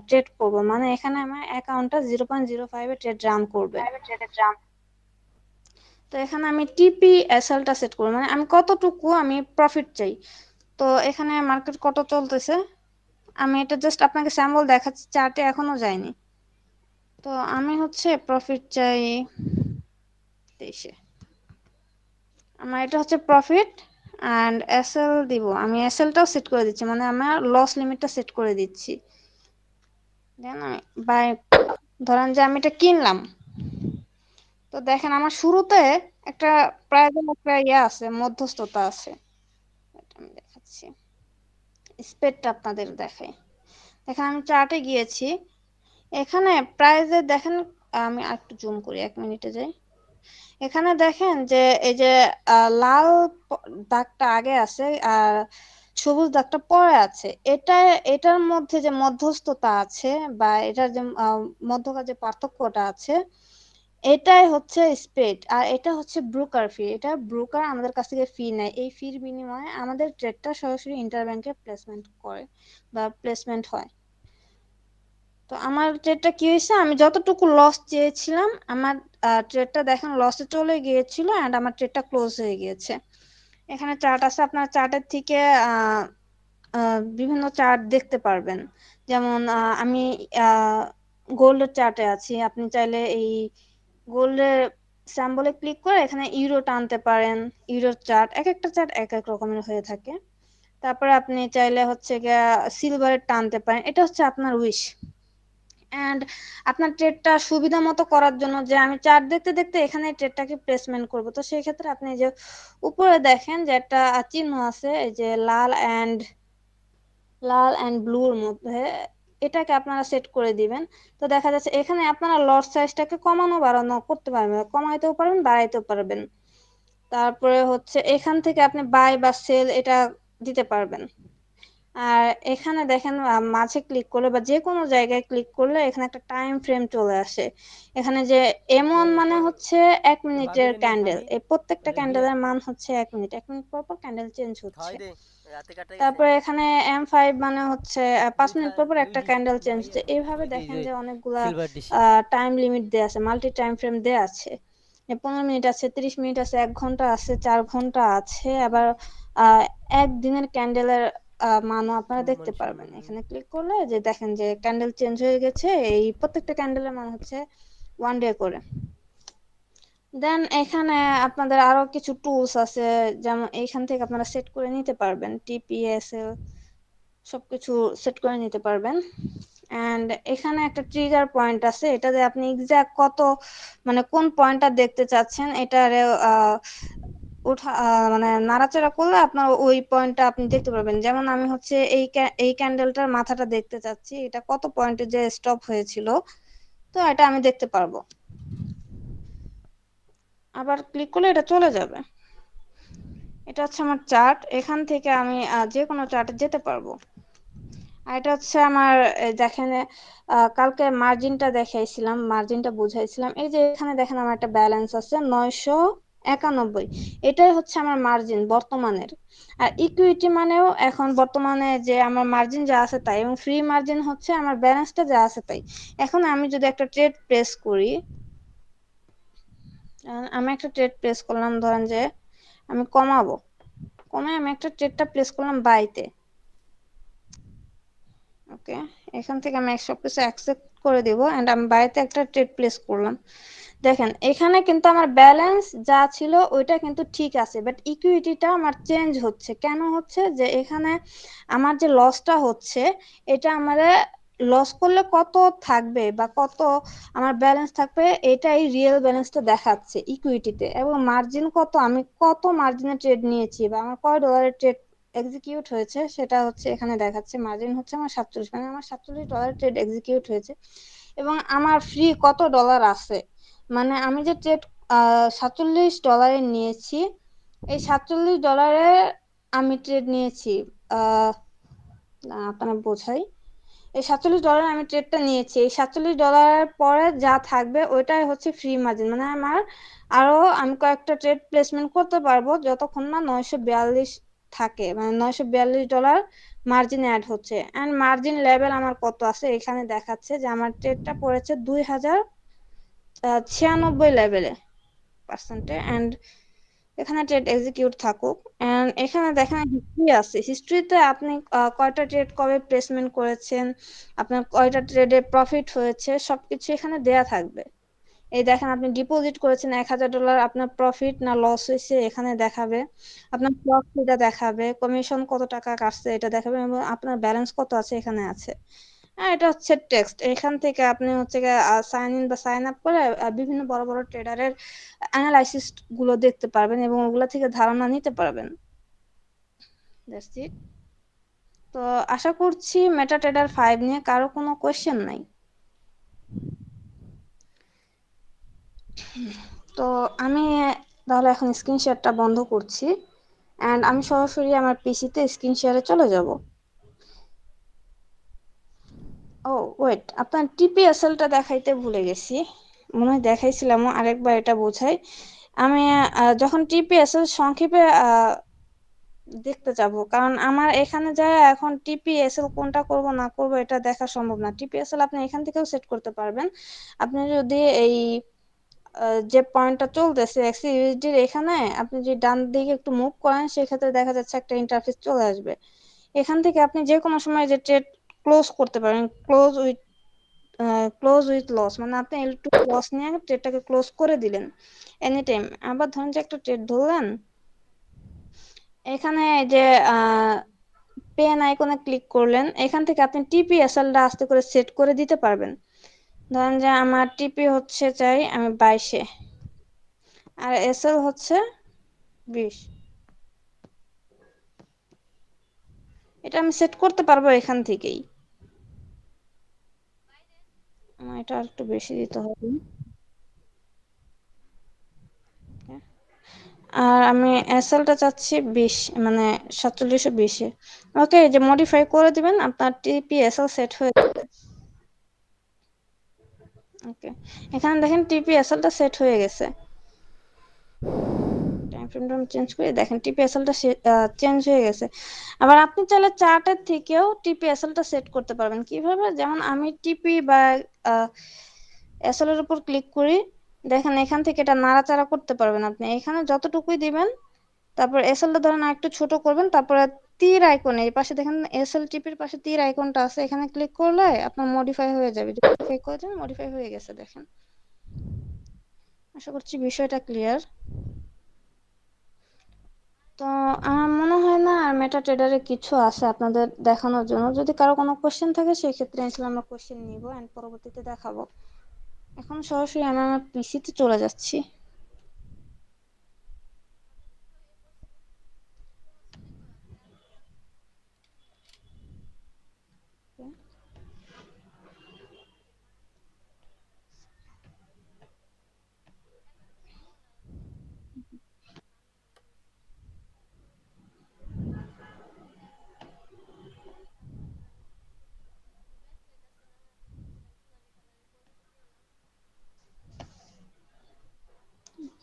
ট্রেড করব, মানে এখানে আমার অ্যাকাউন্টটা 0.05 ট্রেড রান করবে। তো এখানে আমি টিপিএসএলটা সেট করব, মানে আমি কতটুকু আমি প্রফিট চাই। তো এখানে মার্কেট কত চলতেছে আমি এটা জাস্ট আপনাকে স্যাম্পল দেখাচ্ছি, চার্টে এখনো যায়নি। তো আমি হচ্ছে প্রফিট চাই 23-এ, আমার এটা হচ্ছে প্রফিট অ্যান্ড এসএল দিব, আমি এসএলটাও সেট করে দিচ্ছি, মানে আমার লস লিমিটটা সেট করে দিচ্ছি। দেন আমি বাই, ধরেন যে আমি এটা কিনলাম। তো দেখেন আমার শুরুতে একটা প্রাইজের একটা আছে, মধ্যস্থতা আছে, এটা আমি দেখাচ্ছি, স্প্রেডটা আপনাদের দেখাই। দেখেন আমি চার্টে গিয়েছি, এখানে প্রাইজে দেখেন, আমি একটু জুম করি, 1 মিনিটে যাই। এখানে দেখেন যে এই যে লাল দাগটা আগে আছে আর সবুজ দাগটা পরে আছে, এটার মধ্যে যে মধ্যস্থতা আছে বা এটার যে মধ্যকার যে পার্থক্যটা আছে, এটাই হচ্ছে স্প্রেড আর এটা হচ্ছে ব্রোকার ফি। এটা ব্রোকার আমাদের কাছ থেকে ফি নেয়, এই ফির বিনিময়ে আমাদের ট্রেডটা সরাসরি ইন্টারব্যাংকে প্লেসমেন্ট করে বা প্লেসমেন্ট হয়। তো আমার ট্রেডটা কি হয়েছে, আমি যতটুকু লস চেয়েছিলাম আমার ট্রেডটা দেখেন লসে চলে গিয়েছিল এন্ড আমার ট্রেডটা ক্লোজ হয়ে গিয়েছে। এখানে চার্ট আছে, আপনার চার্টের থেকে বিভিন্ন চার্ট দেখতে পারবেন। যেমন আমি গোল্ডের চার্টে আছি, আপনি চাইলে এই গোল্ডের সিম্বলে ক্লিক করে এখানে ইউরো টানতে পারেন। ইউরোর চার্ট, এক একটা চার্ট এক এক রকমের হয়ে থাকে। তারপরে আপনি চাইলে হচ্ছে গিয়া সিলভারের টানতে পারেন, এটা হচ্ছে আপনার উইশ। এন্ড আপনার ট্রেডটা সুবিধা মতো করার জন্য যে আমি চার্ট দেখতে দেখতে এখানে ট্রেডটাকে প্লেসমেন্ট করব, তো সেই ক্ষেত্রে আপনি যে উপরে দেখেন যে একটা চিহ্ন আছে, এই যে লাল এন্ড ব্লুর মধ্যে, এটাকে আপনারা সেট করে দিবেন। তো দেখা যাচ্ছে এখানে আপনারা লট সাইজটাকে কমানো বাড়ানো করতে পারবেন, কমাইতেও পারবেন বাড়াইতেও পারবেন। তারপরে হচ্ছে এখান থেকে আপনি বাই বা সেল এটা দিতে পারবেন। আর এখানে দেখেন মাঝে ক্লিক করলে বা যে কোনো জায়গায় ক্লিক করলে এখানে একটা টাইম ফ্রেম চলে আসে। এখানে যে M1 মানে হচ্ছে 1 মিনিটের ক্যান্ডেল, এই প্রত্যেকটা ক্যান্ডেলের মান হচ্ছে 1 মিনিট, 1 মিনিট পর পর ক্যান্ডেল চেঞ্জ হচ্ছে। তারপরে এখানে M5 মানে হচ্ছে 5 মিনিট পর পর একটা ক্যান্ডেল চেঞ্জ হচ্ছে। এইভাবে দেখেন যে অনেকগুলা টাইম লিমিট দেয়া আছে, মাল্টি টাইম ফ্রেম দেয়া আছে। 15 মিনিট আছে, 30 মিনিট আছে, 1 ঘন্টা আছে, 4 ঘন্টা আছে, আবার একদিনের ক্যান্ডেলের মানও আপনারা দেখতে পারবেন। এখানে ক্লিক করলে যে দেখেন যে ক্যান্ডেল চেঞ্জ হয়ে গেছে, এই প্রত্যেকটা ক্যান্ডেলের মান হচ্ছে 1 ডে করে। দেন এখানে আপনাদের আরো কিছু টুলস আছে, যেমন এইখান থেকে আপনারা সেট করে নিতে পারবেন, টিপিএসএল সবকিছু সেট করে নিতে পারবেন। এন্ড এখানে একটা ট্রিগার পয়েন্ট আছে, এটাতে আপনি এক্সাক্ট কত মানে কোন পয়েন্টটা দেখতে চাচ্ছেন এটারে মানে নাড়াচাড়া করলে আপনার ওই পয়েন্টটা আপনি দেখতে পারবেন। যেমন আমি হচ্ছে এই ক্যান্ডেলটার মাথাটা দেখতে চাচ্ছি, এটা কত পয়েন্টে যে স্টপ হয়েছিল, তো এটা আমি দেখতে পারবো। আবার ক্লিক করলে এটা চলে যাবে। এটা হচ্ছে আমার চার্ট, এখান থেকে আমি যে কোনো চার্টে যেতে পারবো। আর এটা হচ্ছে আমার দেখেন কালকে মার্জিনটা দেখাইছিলাম, মার্জিনটা বুঝাইছিলাম। এই যে এখানে দেখেন আমার একটা ব্যালেন্স আছে 991, এটাই হচ্ছে আমার মার্জিন বর্তমানের। আর ইকুইটি মানেও এখন বর্তমানে যে আমার মার্জিন যা আছে তাই, এবং ফ্রি মার্জিন হচ্ছে আমার ব্যালেন্সটা যা আছে তাই। এখন আমি যদি একটা ট্রেড প্লেস করি, আমি একটা ট্রেড প্লেস করলাম, ধরেন যে আমি কমে আমি একটা ট্রেডটা প্লেস করলাম বাইতে। ওকে, এখান থেকে আমি সবকিছু অ্যাকসেপ্ট করে দিব এন্ড আমি বাইরে একটা ট্রেড প্লেস করলাম। দেখেন এখানে কিন্তু আমার ব্যালেন্স যা ছিল ওইটা কিন্তু ঠিক আছে, বাট ইকুইটিটা আমার চেঞ্জ হচ্ছে। কেন হচ্ছে, যে এখানে আমার যে লসটা হচ্ছে, এটা আমারে লস করলে কত থাকবে বা কত আমার ব্যালেন্স থাকবে, এটাই রিয়েল ব্যালেন্সটা দেখাচ্ছে ইকুইটিতে। এবং মার্জিন কত, আমি কত মার্জিনে ট্রেড নিয়েছি বা আমার কয় ডলারের ট্রেড এক্সিকিউট হয়েছে, সেটা হচ্ছে এখানে দেখাচ্ছে। মার্জিন হচ্ছে আমার 47, মানে আমার $47 ট্রেড এক্সিকিউট হয়েছে। এবং আমার ফ্রি কত ডলার আছে, মানে আমি যে ট্রেড $47 নিয়েছি, এই $47 আমি ট্রেড নিয়েছি, আপনারা বোঝাই, এই $47 আমি ট্রেডটা নিয়েছি, এই $47 পরে যা থাকবে ওইটাই হচ্ছে ফ্রি মার্জিন, মানে আমি কয়েকটা ট্রেড প্লেসমেন্ট করতে পারবো যতক্ষণ না 942 থাকে, মানে $942 মার্জিন অ্যাড হচ্ছে। এন্ড মার্জিন লেভেল আমার কত আছে এখানে দেখাচ্ছে যে আমার ট্রেডটা পড়েছে 2096 লেভেলে পার্সেন্টে। এন্ড এখানে ট্রেড এক্সিকিউট থাকুক, এন্ড এখানে দেখেন হিস্ট্রি আছে, হিস্ট্রিতে আপনি কয়টা ট্রেড কবে প্লেসমেন্ট করেছেন, আপনার কয়টা ট্রেডে প্রফিট হয়েছে, সবকিছু এখানে দেয়া থাকবে। এই দেখেন আপনি ডিপোজিট করেছেন $1000, আপনার প্রফিট না লস হয়েছে এখানে দেখাবে, আপনার প্রফিটটা দেখাবে, কমিশন কত টাকা কাটছে এটা দেখাবে, এবং আপনার ব্যালেন্স কত আছে এখানে আছে। এটা হচ্ছে টেক্সট, এখান থেকে আপনি হচ্ছে সাইন ইন বা সাইন আপ করে বিভিন্ন বড় বড় ট্রেডারের অ্যানালাইসিস গুলো দেখতে পারবেন এবং ওগুলা থেকে ধারণা নিতে পারবেন। That's it. তো আশা করছি মেটাট্রেডার 5 নিয়ে কারো কোনো কোয়েশ্চেন নাই। তো আমি তাহলে এখন স্ক্রিন শেয়ারটা বন্ধ করছি, এন্ড আমি সরাসরি আমার পিসিতে স্ক্রিন শেয়ারে চলে যাব। ও ওয়েট, আপনার টিপিএসএলটা দেখাইতে ভুলে গেছি, মনে হয় দেখাইছিলাম, আরেকবার এটা বোঝাই। আমি যখন টিপিএসএল সংক্ষেপে দেখতে যাব, কারণ আমার এখানে যায় এখন টিপিএসএল কোনটা করব না করব এটা দেখা সম্ভব না। টিপিএসএল আপনি এখান থেকেও সেট করতে পারবেন। আপনি যদি এই যে পয়েন্টটা চলতেছে এক্সইউএসডির এখানে আপনি যদি ডান দিকে একটু মুভ করেন সেক্ষেত্রে দেখা যাচ্ছে একটা ইন্টারফেস চলে আসবে। এখান থেকে আপনি যে কোনো সময় যে ট্রেড ক্লোজ করতে পারেন, ক্লোজ উইথ লস, মানে আপনি একটু লস নিয়ে ট্রেডটাকে ক্লোজ করে দিলেন এনি টাইম। আবার ধরেন যে একটা ট্রেড ধরলেন, এখানে যে পেন আইকনে ক্লিক করলেন, এখান থেকে আপনি টিপিএসএলটা আস্তে করে সেট করে দিতে পারবেন। ধরেন যে আমার টিপি হচ্ছে চাই আমি 22-এ, আর এসএল হচ্ছে 20, এটা আমি সেট করতে পারবো এখান থেকেই। এটা আর একটু বেশি দিতে হবে। আর আমি এসএলটা চাচ্ছি 20, মানে 4720-এ। ওকে, যে মডিফাই করে দিবেন আপনার টিপি এসএল সেট হয়ে যাবে। ওকে, এখানে দেখেন টিপি এসএলটা সেট হয়ে গেছে। টাইম ফ্রেমটা চেঞ্জ করে দেখেন টিপিএসএলটা চেঞ্জ হয়ে গেছে। আবার আপনি চাইলে চার্টের থেকেও টিপিএসএলটা সেট করতে পারবেন। কিভাবে? যেমন আমি টিপি বা এসএল এর উপর ক্লিক করি, দেখেন এখান থেকে এটা নাড়াচাড়া করতে পারবেন আপনি। এখানে যতটুকুই দিবেন, তারপর এসএলটা ধরেন একটু ছোট করবেন, তারপরে তীর আইকনে এই পাশে দেখেন এসএল টিপির পাশে তীর আইকনটা আছে, এখানে ক্লিক করলে আপনার মডিফাই হয়ে যাবে। মডিফাই করে দেন, মডিফাই হয়ে গেছে দেখেন। আশা করছি বিষয়টা ক্লিয়ার। তো আমার মনে হয় না আর মেটা ট্রেডারে কিছু আছে আপনাদের দেখানোর জন্য। যদি কারো কোনো কোশ্চেন থাকে সেই ক্ষেত্রে ইনশাআল্লাহ আমরা কোশ্চেন নিব এন্ড পরবর্তীতে দেখাবো। এখন সরাসরি আমি আমার পিসিতে চলে যাচ্ছি।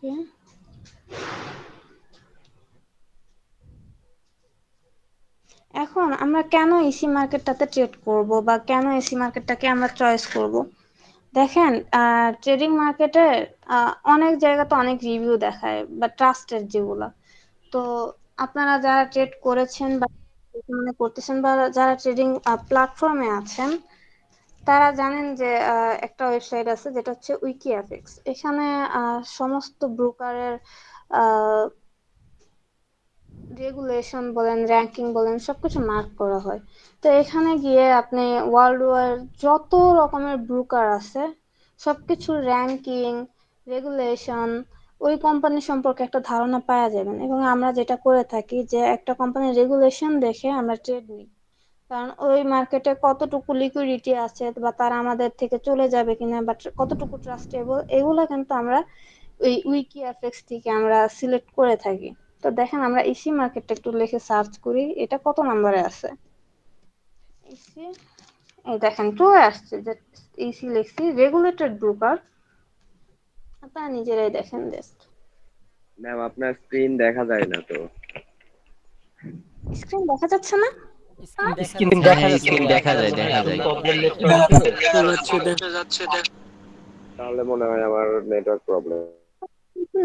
ওকে, এখন আমরা কেন ইসি মার্কেটটাতে ট্রেড করব বা কেন ইসি মার্কেটটাকে আমরা চয়েস করব? দেখেন, ট্রেডিং মার্কেটে অনেক জায়গাতে অনেক রিভিউ দেখায় বা ট্রাস্টেড যেগুলা। তো আপনারা যারা ট্রেড করেছেন বা বর্তমানে করতেছেন বা যারা ট্রেডিং প্ল্যাটফর্মে আছেন, তারা জানেন যে একটা ওয়েবসাইট আছে যেটা হচ্ছে উইকিএফএক্স। এখানে সমস্ত ব্রোকারের রেগুলেশন বলেন, র্যাঙ্কিং বলেন, সবকিছু মার্ক করা হয়। তো এখানে গিয়ে আপনি ওয়ার্ল্ড ওয়ার যত রকমের ব্রোকার আছে সবকিছুর র্যাঙ্কিং, রেগুলেশন, ওই কোম্পানি সম্পর্কে একটা ধারণা পাওয়া যাবেন। এবং আমরা যেটা করে থাকি যে একটা কোম্পানির রেগুলেশন দেখে আমরা ট্রেড নিই, কারণ ওই মার্কেটে কতটুকু লিকুইডিটি আছে বা তারা আমাদের থেকে চলে যাবে কিনা বা কতটুকু ট্রাস্টেবল, এগুলো কিন্তু আমরা ওই উইকিএফএক্স থেকে আমরা সিলেক্ট করে থাকি। তো দেখেন আমরা ইসি মার্কেটটা একটু লিখে সার্চ করি, এটা কত নম্বরে আছে। ইসি এই দেখেন চলে আসছে যে ইসি লিখছি রেগুলেটেড ব্রোকার, আপনারা নিজেরাই দেখেন জাস্ট। ম্যাম আপনার স্ক্রিন দেখা যায় না তো। স্ক্রিন দেখা যাচ্ছে না? স্ক্রিন হ্যাঁ দেখা হ্যাঁ যাচ্ছে, স্ক্রিন দেখা আপনার যায় মনে হয় দেখা একটু যায়। প্রবলেম নেট তাহলে মনে হয় আমার network problem.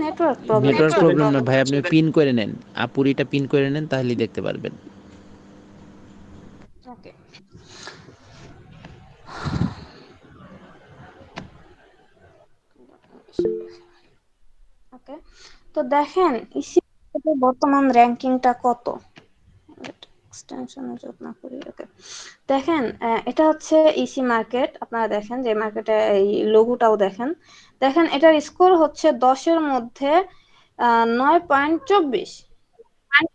Network problem. Network problem না ভাই, আপনি পিন করে নেন, আপুরিটা পিন করে নেন তাহলেই দেখতে পারবেন। ওকে, ওকে, তো দেখেন ইসি বর্তমান র্যাঙ্কিংটা কত, এক্সটেনশনের যত্ন করি। ওকে, দেখেন এটা হচ্ছে ইসি মার্কেট, আপনারা দেখেন যে মার্কেটে এই লোগোটাও দেখেন, দেখেন এটার স্কোর হচ্ছে 10-এর মধ্যে 9.24, মানে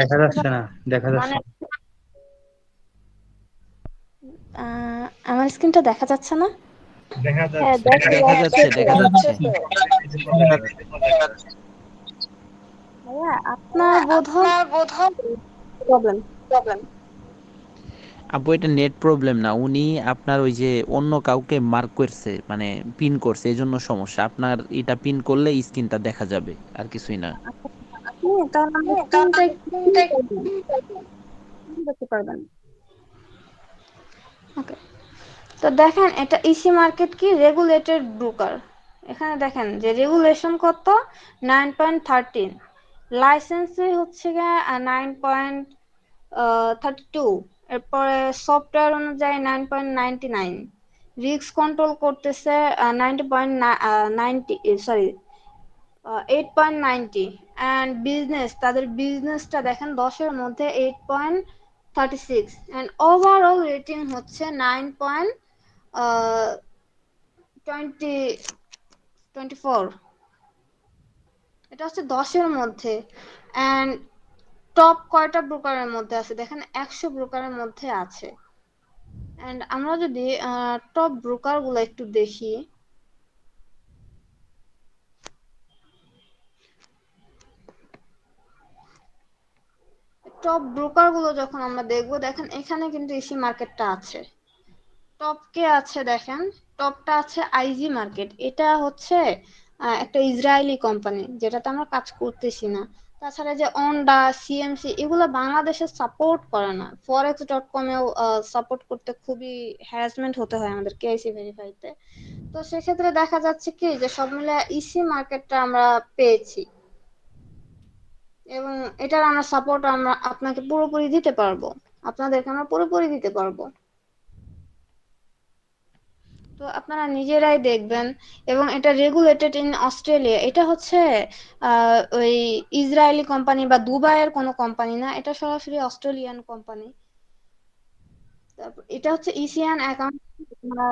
দেখা যাচ্ছে না, দেখা মানে যাচ্ছে আমার স্ক্রিনটা দেখা যাচ্ছে না? দেখা হ্যাঁ যাচ্ছে দেখা দেখা যাচ্ছে যাচ্ছে তো। দেখা যাচ্ছে। ভাইয়া আপনার বোধহয় প্রবলেম। আপু এটা নেট প্রবলেম না, উনি আপনার ওই যে অন্য কাউকে মার্ক করছে মানে পিন করছে, এই জন্য সমস্যা। আপনার এটা পিন করলে স্ক্রিনটা দেখা যাবে, আর কিছুই না। তাহলে আমার স্ক্রিনটা একটু দেখতে পারবেন। ওকে, তো দেখেন এটা ইসি মার্কেট কি রেগুলেটেড ব্রোকার, এখানে দেখেন যে রেগুলেশন কত 9.13, লাইসেন্সে হচ্ছে গিয়ে 9.32, এরপরে সফটওয়্যার অনুযায়ী 9.99, রিস্ক কন্ট্রোল করতেছে 8.90 অ্যান্ড বিজনেস, তাদের বিজনেসটা দেখেন 10-এর মধ্যে 8.36 অ্যান্ড ওভারঅল রেটিং হচ্ছে 9.24, এটা হচ্ছে 10-এর মধ্যে। অ্যান্ড টপ কয়টা ব্রোকারের মধ্যে আছে দেখেন, 100 ব্রোকারের মধ্যে আছে। অ্যান্ড আমরা যদি টপ ব্রোকার গুলো একটু দেখি, টপ ব্রোকার গুলো যখন আমরা দেখবো, দেখেন এখানে কিন্তু ইসি মার্কেটটা আছে। টপ কে আছে দেখেন, টপটা আছে আইজি মার্কেট, এটা হচ্ছে একটা ইসরায়েলি কোম্পানি যেটাতে আমরা কাজ করতেছি না। তাছাড়া যে অন্ডা, সিএমসি এগুলো বাংলাদেশে সাপোর্ট করে না, forex.com-এও সাপোর্ট করতে খুবই হ্যারাসমেন্ট হতে হয় আমাদের কেআইসি ভেরিফাইতে। তো সেক্ষেত্রে দেখা যাচ্ছে কি যে সব মিলে ইসি মার্কেটটা আমরা পেয়েছি, এবং এটার আমরা সাপোর্ট আমরা আপনাকে পুরোপুরি দিতে পারবো, আপনাদেরকে আমরা পুরোপুরি দিতে পারবো। তো আপনারা নিজেরাই দেখবেন, এবং এটা রেগুলেটেড ইন অস্ট্রেলিয়া, এটা হচ্ছে ওই ইসরায়েলি কোম্পানি বা দুবাইয়ের কোনো কোম্পানি না, এটা সরাসরি অস্ট্রেলিয়ান কোম্পানি। তারপর এটা হচ্ছে ইসিয়ান অ্যাকাউন্ট, আপনারা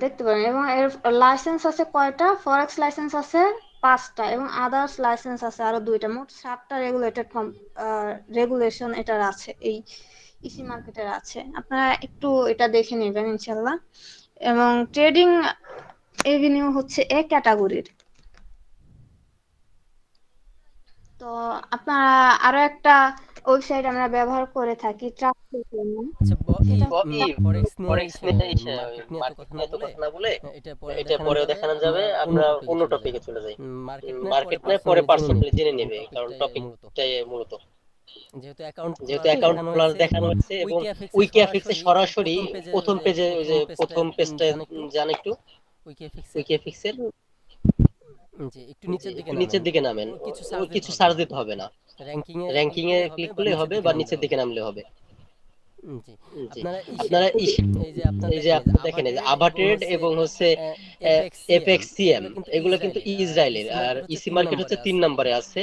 দেখতে পারেন। এবং এর লাইসেন্স আছে কয়টা, ফরেক্স লাইসেন্স আছে 5টা, এবং আদার্স লাইসেন্স আছে আরো 2টা, মোট 7টা রেগুলেটেড রেগুলেশন এটার আছে, এই ইসি মার্কেটের আছে। আপনারা একটু এটা দেখে নেবেন ইনশাল্লাহ। এবং ট্রেডিং এভিনিউ হচ্ছে এ ক্যাটাগরির। তো আপনারা আরো একটা ওয়েবসাইট আমরা ব্যবহার করে থাকি ট্রাস্টের জন্য, আচ্ছা সেটা ফরেক্স নিয়ে মার্কেট নিয়ে তো কথা না বলে এটা পরেও দেখানো যাবে, আমরা অন্য টপিকে চলে যাই। মার্কেট নিয়ে পরে পার্সোনালি জেনে নেবে, কারণ টপিকটাই মূলত যেহেতু ঠিক অ্যাকাউন্ট আছে। খোলা দেখানো হচ্ছে, এবং উইকিএফএক্স সরাসরি প্রথম পেজে, ওই যে প্রথম পেজটা জান একটু উইকিএফএক্স এর একটু নিচের দিকে নামেন, কিছু সার্চ দিতে হবে না, র্যাঙ্কিং এ ক্লিক করলেই হবে বা নিচের দিকে নামলে হবে। জি, আপনারা এই যে আপনি দেখেন এই যে আভাট্রেড এবং হচ্ছে এপেক্স সিএম, এগুলো কিন্তু ইসরায়েলের, আর ইসি মার্কেট হচ্ছে 3 নম্বরে আছে।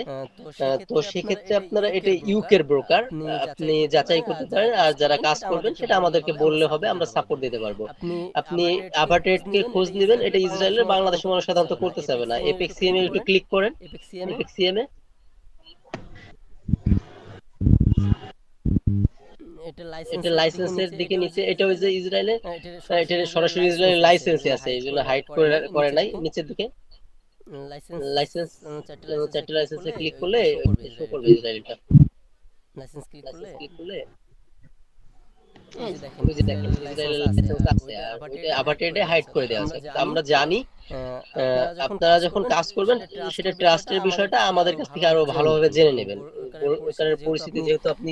তো সেক্ষেত্রে আপনারা এটা ইউকের ব্রোকার, আপনি যাচাই করতে পারেন, আর যারা কাজ করবেন সেটা আমাদেরকে বললে হবে, আমরা সাপোর্ট দিতে পারবো। আপনি আভাট্রেড কে খোঁজ নেবেন, এটা ইসরায়েলের, বাংলাদেশের মানুষ সাধারণত করতে চাবে না। এপেক্স সিএম এ একটু ক্লিক করেন, এপেক্স সিএম এ এটা লাইসেন্সের দিকে নিচে, এটা ওই যে ইসরায়েলে, এটা সরাসরি ইসরায়েলের লাইসেন্সই আছে, এই জন্য হাইড করে নাই নিচের দিকে। লাইসেন্স, 4টি লাইসেন্সে ক্লিক করলে শো করবে ইসরায়েলটা। লাইসেন্স ক্লিক করলে এই যে দেখেন ইসরায়েলের লাইসেন্স আছে আর ওইটা আবার ট্রেডে হাইড করে দেওয়া আছে, তো আমরা জানি আপনারা যখন কাজ করবেন সেটা ট্রাস্টের বিষয়টা আমাদের কাছ থেকে আরো ভালোভাবে জেনে নেবেন। ওখানের পরিস্থিতি যেহেতু আপনি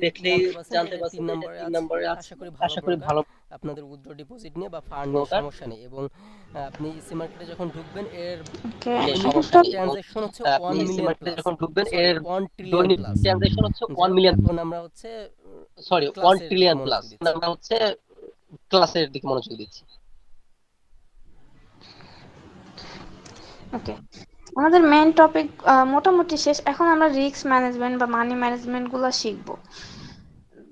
দেখলেই জানতে পারছেন যে এটা 3 নম্বরে আছে, আশা করি ভালো আপনাদের উইথড্র ডিপোজিট নিয়ে বা ফান্ড নিয়ে সমস্যা নেই। এবং আপনি ইসি মার্কেটে যখন ঢুকবেন এর ওকে সমস্যা নেই। ট্রানজাকশন হচ্ছে আপনি 1 ইসি মিলিয়ন মার্কেটে প্লাস, যখন ঢুকবেন সরি এর 1 ট্রিলিয়ন দৈনিক প্লাস। ট্রানজাকশন হচ্ছে যাই 1 হোক, মিলিয়ন, এখন আমরা হচ্ছে 1 ক্লাসের দিকে ট্রিলিয়ন মনোযোগ প্লাস। দিচ্ছি। আমরা হচ্ছে ক্লাসের দিকে মনোযোগ দিচ্ছি। ওকে, আমাদের মেইন টপিক মোটামুটি শেষ। এখন আমরা রিস্ক ম্যানেজমেন্ট বা মানি ম্যানেজমেন্ট গুলো শিখবো।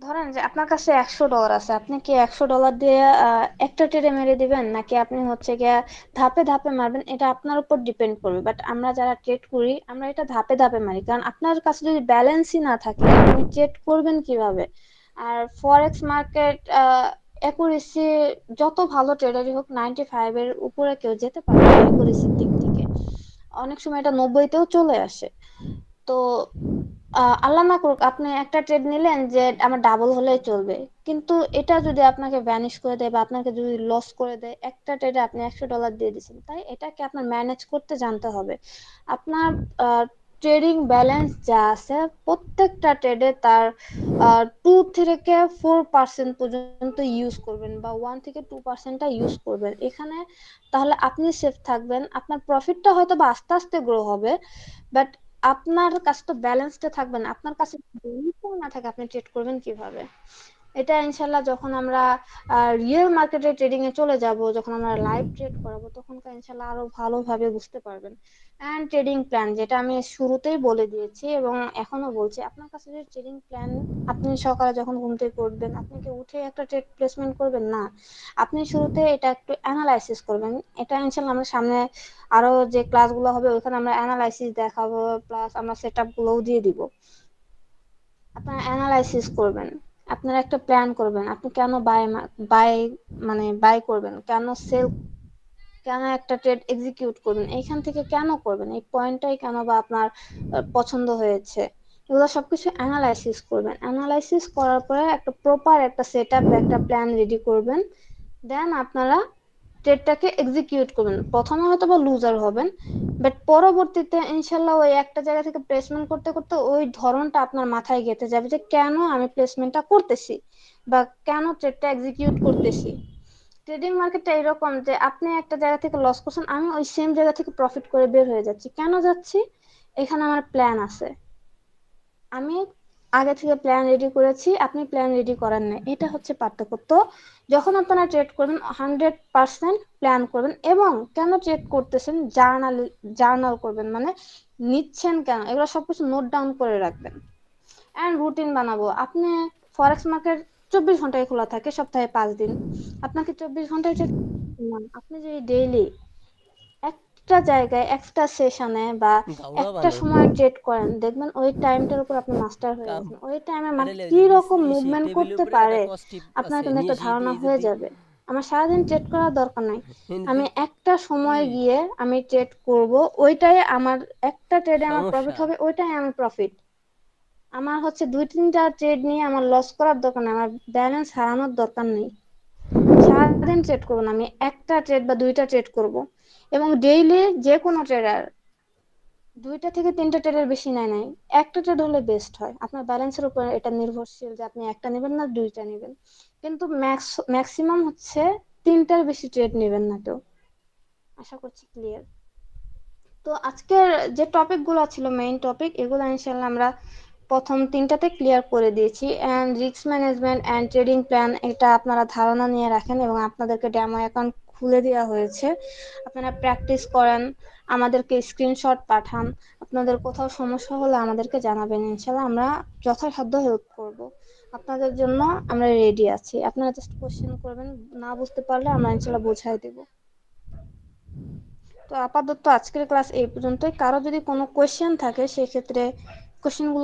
ধরেন যে আপনার কাছে $100 আছে, আপনি কি $100 দিয়ে একটা ট্রেডে মেরে দিবেন, নাকি আপনি হচ্ছে গিয়ে ধাপে ধাপে মারবেন, এটা আপনার উপর ডিপেন্ড করবে। বাট আমরা যারা ট্রেড করি আমরা এটা ধাপে ধাপে মারি, কারণ আপনার কাছে যদি ব্যালেন্সই না থাকে আপনি ট্রেড করবেন কিভাবে। আর ফরেক্স মার্কেট অ্যাকুরেসি, যত ভালো ট্রেডারই হোক 95 এর উপরে কেউ যেতে পারে না অ্যাকুরেসির দিক থেকে। অনেক সময় এটা 90-তেও চলে আসে। তো আল্লাহ না করুক আপনি একটা ট্রেড নিলেন যে আমার ডাবল হলেই চলবে, কিন্তু এটা যদি আপনাকে ভ্যানিশ করে দেয় বা আপনাকে যদি লস করে দেয়, একটা ট্রেডে আপনি $100 দিয়ে দিচ্ছেন, তাই এটাকে আপনার ম্যানেজ করতে জানতে হবে। আপনার ট্রেডিং ব্যালেন্স যা আছে প্রত্যেকটা ট্রেডে তার 2 থেকে 4% পর্যন্ত ইউজ করবেন, বা 1 থেকে 2%টা ইউজ করবেন এখানে। তাহলে আপনি সেফ থাকবেন, আপনার প্রফিটটা হয়তো বা আস্তে আস্তে গ্রো হবে, বাট আপনার কাছে তো ব্যালেন্সটা থাকবে না। আপনার কাছে ব্যালেন্সও না থাকে, আপনি ট্রেড করবেন কিভাবে? এটা ইনশাল্লাহ যখন আমরা রিয়েল মার্কেটে ট্রেডিং এ চলে যাব, যখন আমরা লাইভ ট্রেড করাবো, তখন ইনশাল্লাহ আরো ভালোভাবে বুঝতে পারবেন। এন্ড ট্রেডিং প্ল্যান, যেটা আমি শুরুতেই বলে দিয়েছি এবং এখনো বলছি, আপনার কাছে যে ট্রেডিং প্ল্যান, আপনি সকালে যখন ঘুম থেকে উঠবেন আপনি কি উঠে একটা ট্রেড প্লেসমেন্ট করবেন না, আপনি শুরুতে এটা একটু অ্যানালাইসিস করবেন। এটা ইনশাল্লাহ আমরা সামনে আরো যে ক্লাসগুলো হবে ওখানে আমরা অ্যানালাইসিস দেখাবো, প্লাস আমরা সেটআপ গুলোও দিয়ে দিব। আপনারা অ্যানালাইসিস করবেন, আপনারা একটা প্ল্যান করবেন, আপনি কেন বাই মানে বাই করবেন, কেন সেল, কেন একটা ট্রেড এক্সিকিউট করবেন, এইখান থেকে কেন করবেন, এই পয়েন্টটাই কেন বা আপনার পছন্দ হয়েছে, এগুলো সবকিছু অ্যানালাইসিস করবেন। অ্যানালাইসিস করার পরে একটা প্রপার একটা সেটআপ বা একটা প্ল্যান রেডি করবেন। দেন আপনারা ট্রেডটাকে এক্সিকিউট করবেন। প্রথমে হয়তো বা লুজার হবেন, বাট পরবর্তীতে ইনশাল্লাহ ওই একটা জায়গা থেকে প্লেসমেন্ট করতে করতে ওই ধরনটা আপনার মাথায় গেঁথে যাবে যে কেন আমি প্লেসমেন্টটা করতেছি বা কেন ট্রেডটা এক্সিকিউট করতেছি। ট্রেডিং মার্কেটটা এরকম যে আপনি একটা জায়গা থেকে লস করছেন, আমি ওই সেম জায়গা থেকে প্রফিট করে বের হয়ে যাচ্ছি। কেন যাচ্ছি? এখানে আমার প্ল্যান আছে, আমি আগে থেকে প্ল্যান রেডি করেছি, আপনি প্ল্যান রেডি করেন না। এটা হচ্ছে পার্থক্য। তো যখন আপনারা ট্রেড করবেন 100% প্ল্যান করবেন, এবং কেন ট্রেড করতেছেন জার্নাল করবেন, মানে নিচ্ছেন কেন, এগুলো সবকিছু নোট ডাউন করে রাখবেন। এন্ড রুটিন বানাবো। আপনি ফরেক্স মার্কেট 24 ঘন্টায় খোলা থাকে, সপ্তাহে 5 দিন। আপনাকে 24 ঘন্টায় ট্রেড না, আপনি যদি ডেইলি একটা জায়গায় একটা সেশনে বা গাউরা একটা বানো সময় ট্রেড করেন, দেখবেন ওই টাইমটার উপর আপনি মাস্টার হয়ে কাম গেছেন। ওই টাইমে আরে মার্কেট লে, কি দিস রকম এই সেই মুভমেন্ট টেবিলের করতে উপরে একটা পারে কস্টিপ আপনার আছে, কিন্তু নিয়ে একটা সেই ধারণা এই যে হয়ে যাবে। আমার সারাদিন ট্রেড করার দরকার নাই, আমি একটা সময় এই গিয়ে আমি ট্রেড করব, ওইটাই আমার, একটা ট্রেডে আমার সমস্যা। প্রফিট হবে, ওইটাই আমার প্রফিট। আমার হচ্ছে 2-3টা ট্রেড নিয়ে আমার লস করার দরকার নেই, আমার ব্যালেন্স হারানোর দরকার নেই। আমি সারাদিন ট্রেড করবো না, আমি একটা ট্রেড বা 2টা ট্রেড করব। এবং ডেইলি যে কোনো ট্রেডার 2টা থেকে 3টা ট্রেডের বেশি নেয় নাই, একটা ট্রেড হলে বেস্ট হয়। আপনার ব্যালেন্সের উপর এটা নির্ভরশীল যে আপনি একটা নেবেন না 2টা নেবেন, কিন্তু ম্যাক্সিমাম হচ্ছে 3টার বেশি ট্রেড নেবেন না কেউ। আশা করছি ক্লিয়ার। তো আজকের যে টপিক গুলো ছিল মেইন টপিক, এগুলো ইনশাল্লাহ আমরা প্রথম 3টাতে ক্লিয়ার করে দিয়েছি। And risk management and trading plan, এটা আপনারা ধারণা নিয়ে রাখেন, এবং আপনাদেরকে ডেমো অ্যাকাউন্ট খুলে দেওয়া হয়েছে, আপনারা প্র্যাকটিস করেন, আমাদেরকে স্ক্রিনশট পাঠান। আপনাদের কোথাও সমস্যা হলে আমাদেরকে জানাবেন, ইনশাল্লাহ আমরা যথাসাধ্য হেল্প করব। আপনাদের জন্য আমরা রেডি আছি, আপনারা জাস্ট কোশ্চেন করবেন, না বুঝতে পারলে আমরা ইনশাল্লাহ বোঝাই দেব। তো আপাতত আজকের ক্লাস এই পর্যন্তই। কারো যদি কোনো কোয়েশ্চেন থাকে সেক্ষেত্রে কোশ্চেনগুলো